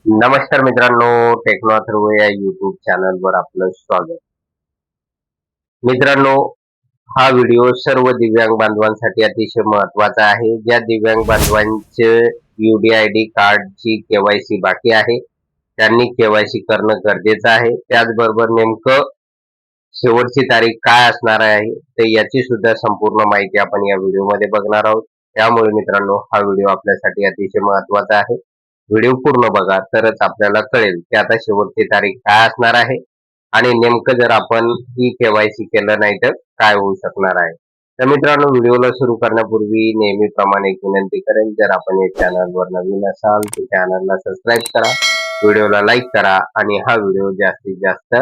नमस्कार मित्रांनो, टेक्नो अथर्व या युट्यूब चॅनलवर आपलं स्वागत. मित्रांनो, हा व्हिडिओ सर्व दिव्यांग बांधवांसाठी अतिशय महत्वाचा आहे. ज्या दिव्यांग बांधवांचे UDID कार्डची KYC बाकी आहे, त्यांनी KYC करणं गरजेचं आहे. त्याचबरोबर नेमकं शेवटची तारीख काय असणार आहे, तर याची सुद्धा संपूर्ण माहिती आपण या व्हिडिओमध्ये बघणार आहोत. त्यामुळे मित्रांनो, हा व्हिडिओ आपल्यासाठी अतिशय महत्वाचा आहे. व्हिडिओ पूर्ण बघा, तरच आपल्याला कळेल की आता शेवटची तारीख काय असणार आहे आणि नेमकं जर आपण ही KYC केलं नाही तर काय होऊ शकणार आहे. तर मित्रांनो, व्हिडिओला सुरू करण्यापूर्वी नेहमीप्रमाणे एक विनंती करेन, जर आपण या चॅनलवर नवीन असाल तर चॅनलला सबस्क्राईब करा, व्हिडिओला लाईक करा आणि हा व्हिडिओ जास्तीत जास्त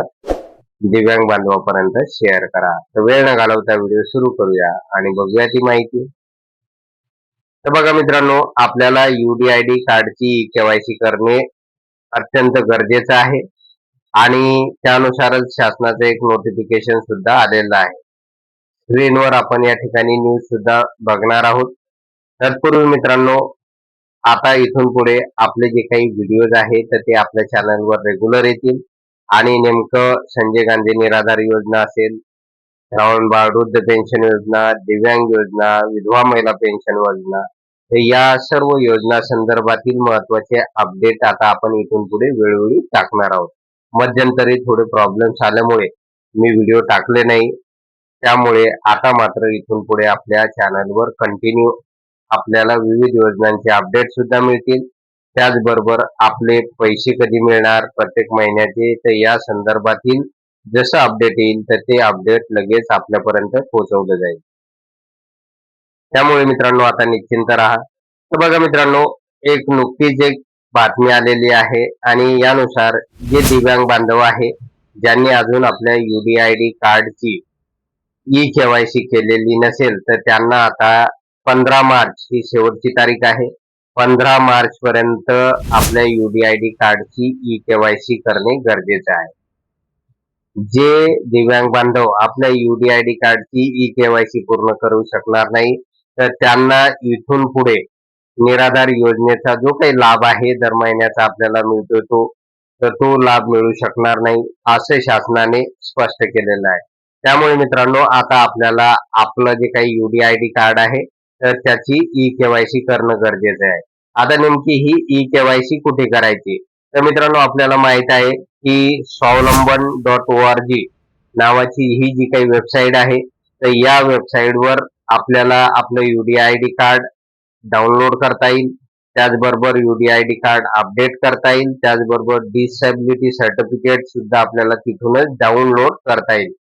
दिव्यांग बांधवापर्यंत शेअर करा. तर वेळ न घालवता व्हिडिओ सुरू करूया आणि बघूया ती माहिती. तर बघा मित्रांनो, आपल्याला UDID कार्डची KYC करणे अत्यंत गरजेचं आहे आणि त्यानुसारच शासनाचं एक नोटिफिकेशन सुद्धा आलेलं आहे. स्क्रीनवर आपण या ठिकाणी न्यूज सुद्धा बघणार आहोत. तत्पूर्वी मित्रांनो, आता इथून पुढे आपले जे काही व्हिडिओज आहेत तर ते आपल्या चॅनलवर रेग्युलर येतील आणि नेमकं संजय गांधी निराधार योजना असेल, श्रावणबाळ वृद्ध पेन्शन योजना, दिव्यांग योजना, विधवा महिला पेन्शन योजना, तर या सर्व योजना संदर्भातील महत्वाचे अपडेट आता आपण इथून पुढे वेळोवेळी टाकणार आहोत. मध्यंतरी थोडे प्रॉब्लेम्स आल्यामुळे मी व्हिडिओ टाकले नाही. त्यामुळे आता मात्र इथून पुढे आपल्या चॅनलवर कंटिन्यू आपल्याला विविध योजनांचे अपडेट सुद्धा मिळतील. त्याचबरोबर आपले पैसे कधी मिळणार प्रत्येक महिन्याचे, तर या संदर्भातील जसं अपडेट येईल तर ते अपडेट लगेच आपल्यापर्यंत पोहोचवलं जाईल. त्यामुळे मित्रांनो, आता निश्चिंत राहा. तर बघा मित्रांनो, एक नुकतीच एक बातमी आलेली आहे आणि यानुसार जे दिव्यांग बांधव आहे, ज्यांनी अजून आपल्या UDID कार्डची KYC केलेली नसेल, तर त्यांना आता 15 मार्च ही शेवटची तारीख आहे. 15 मार्च पर्यंत आपल्या UDID कार्डची KYC करणे गरजेचे आहे. जे दिव्यांग बांधव आपल्या UDID कार्डची KYC पूर्ण करू शकणार नाही, तर त्यांना इथून पुढे निराधार योजनेचा जो काही लाभ आहे दर महिन्याचा आपल्याला मिळतो तर तो लाभ मिळू शकणार नाही, असे शासनाने स्पष्ट केलेलं आहे. त्यामुळे मित्रांनो, आता आपल्याला आपलं जे काही UDID कार्ड आहे तर त्याची KYC करणं गरजेचं आहे. आता नेमकी ही KYC कुठे करायची, तर मित्रांनो, आपल्याला माहित आहे की स्वावलंबन.org नावाची ही जी काही वेबसाईट आहे, तर या वेबसाईटवर आपल्याला आपलं UDID कार्ड डाउनलोड करता येईल. त्याचबरोबर UDID कार्ड अपडेट करता येईल. त्याचबरोबर डिसॅबिलिटी सर्टिफिकेट सुद्धा आपल्याला तिथूनच डाउनलोड करता येईल.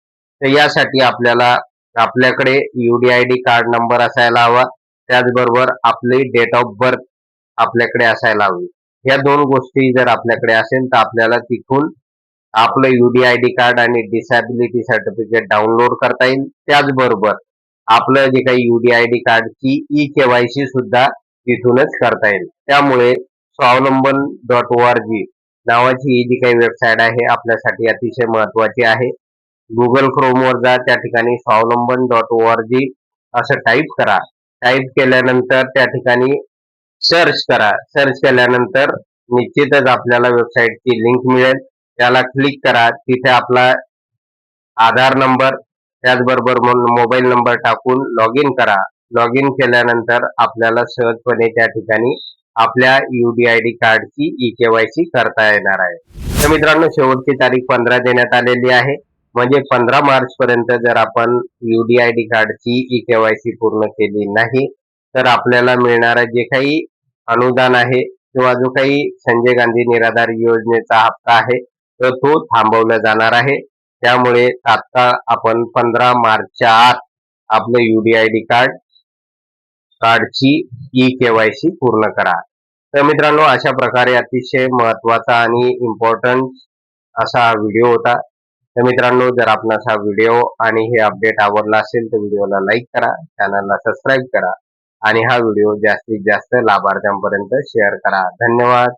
तर यासाठी आपल्याला आपल्याकडे UDID कार्ड नंबर असायला हवा, त्याचबरोबर आपली डेट ऑफ बर्थ आपल्याकडे असायला हवी. या दोन गोष्टी जर आपल्याकडे असेल तर आपल्याला तिथून आपलं UDID कार्ड आणि डिसॅबिलिटी सर्टिफिकेट डाउनलोड करता येईल. त्याचबरोबर आपलं जे काही UDID कार्डची KYC सुद्धा तिथूनच करता येईल. त्यामुळे स्वावलंबन.org नावाची ही जी काही वेबसाईट आहे आपल्यासाठी अतिशय महत्वाची आहे. गुगल क्रोमवर जा, त्या ठिकाणी स्वावलंबन.org असं टाईप करा. टाईप केल्यानंतर त्या ठिकाणी सर्च करा. सर्च केल्यानंतर निश्चितच आपल्याला वेबसाईटची लिंक मिळेल, त्याला क्लिक करा. तिथे आपला आधार नंबर त्याचबरोबर मोबाईल नंबर टाकून लॉग इन करा. लॉग इन केल्यानंतर आपल्याला सहजपणे त्या ठिकाणी आपल्या UDID कार्डची KYC करता येणार आहे. तर मित्रांनो, शेवटची तारीख 15 देण्यात आलेली आहे. म्हणजे 15 मार्च पर्यंत जर आपण UDID कार्डची KYC पूर्ण केली नाही तर आपल्याला मिळणारं जे काही अनुदान आहे किंवा जो काही संजय गांधी निराधार योजनेचा हप्ता आहे तर तो थांबवला जाणार आहे. त्यामुळे तात्काळ आपण 15 मार्चच्या आत आपलं UDID कार्डची KYC पूर्ण करा. तर मित्रांनो, अशा प्रकारे अतिशय महत्वाचा आणि इम्पॉर्टंट असा हा व्हिडिओ होता. तर मित्रांनो, जर आपणास हा व्हिडिओ आणि हे अपडेट आवडला असेल तर व्हिडिओला लाईक करा, चॅनलला सबस्क्राईब करा आणि हा व्हिडिओ जास्तीत जास्त लाभार्थ्यांपर्यंत शेअर करा. धन्यवाद.